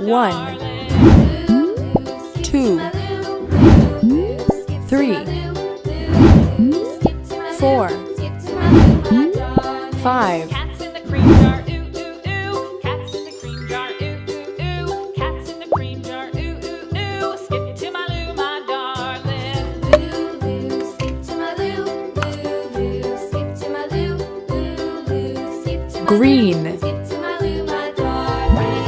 1, 2, 3, 4, 5, Cats in the cream jar, ooh, ooh, ooh. Cats in the cream jar, ooh, ooh, ooh. Cats in the cream jar, ooh, ooh, ooh. Skip to my loo, my darling. Loo, loo, skip to my loo. Loo, loo, skip to my loo. Loo, loo, skip to my loo. green, Skip to my loo, my darling.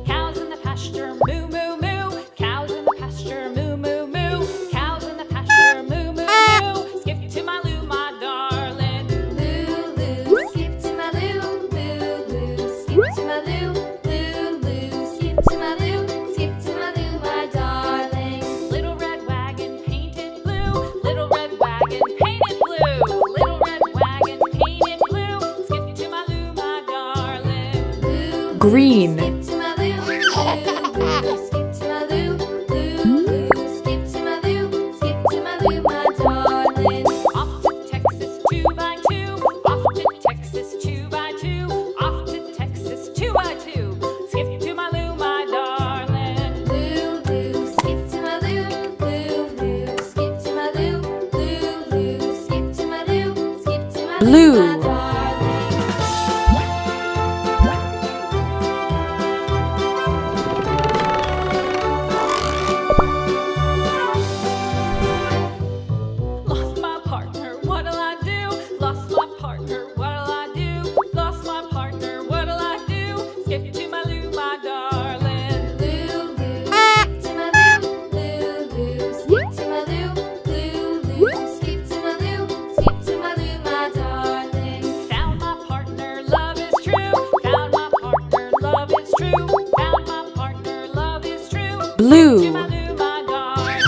Cows in the pasture, moo, moo, moo. Cows in the pasture, moo, moo, moo. Cows in the pasture, moo, moo, moo. Skip to my loo, my darling. Loo, loo, skip to my loo. Loo, loo, skip to my loo. Loo, loo, skip to my loo. Skip to my loo, my darling. Little red wagon painted blue. Little red wagon painted blue. Little red wagon painted blue. Skip to my loo, my darling. Loo, green, skip to my loo, loo, skip to my loo, loo, skip to my loo, skip to my loo, my darling. Off to Texas 2x2, off to Texas 2x2, off to Texas 2x2. Skip to my loo, my darling. Loo, loo, skip to my loo, loo, skip to my loo, loo, skip to my loo, skip to my loo, blue, my darling. Lost my partner, what'll I do? Lost my partner, what'll I do? Lost my partner, what'll I do? Skip to my loo, my darling. Loo, loo, skip to my loo. Loo, loo, skip to my loo. Loo, loo, skip to my loo. Skip to my loo, my darling. Found my partner, love is true. Found my partner, love is true. Found my partner, love is true. blue, To my loo, my darling.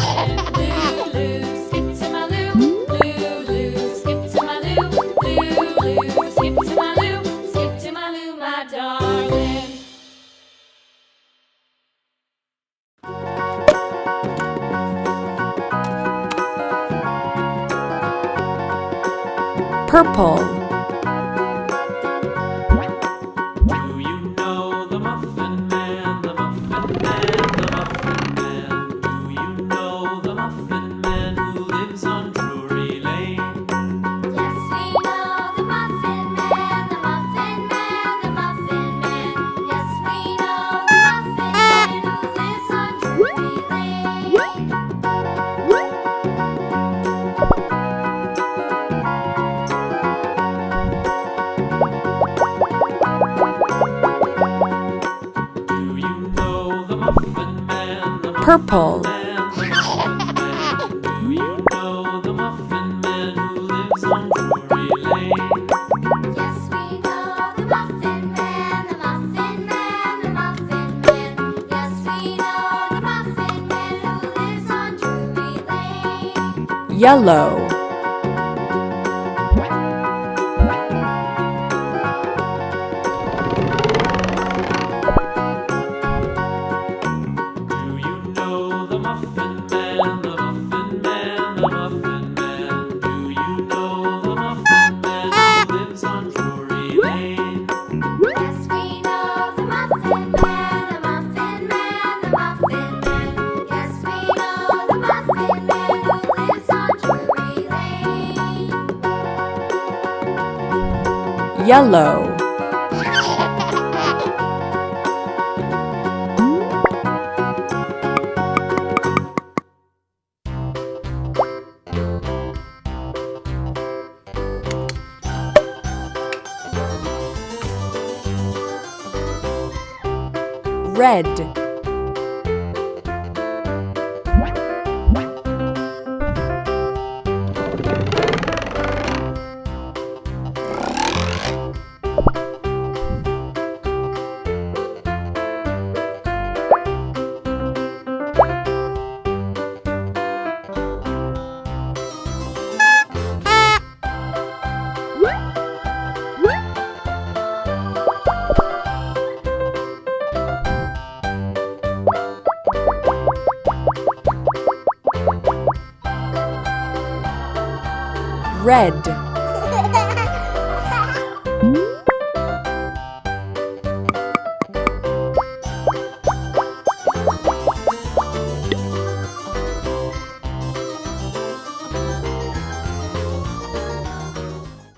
Loo, loo, skip to my loo. Loo, loo, skip to my loo. Loo, loo, skip to my loo. Skip to my loo, my darling. purple, Do you know the Muffin Man, the Muffin Man, the Muffin Man? Do you know the Muffin Man who lives on Drury Lane? Yes, we know the Muffin Man, the Muffin Man, the Muffin Man. Yes, we know the Muffin Man who lives on Drury Lane. Do you know the Muffin Man, the Muffin purple, Man, the Muffin Man? Do you know the Muffin Man who lives on Drury Lane? Yes, we know the Muffin Man, the Muffin Man, the Muffin Man. Yes, we know the Muffin Man who lives on Drury Lane. yellow, Do you know the Muffin Man, the Muffin Man, the Muffin Man? Do you know the Muffin Man who lives on Drury Lane? Yes, we know the Muffin Man, the Muffin Man, the Muffin Man. Yes, we know the Muffin Man who lives on Drury Lane. yellow, red, red.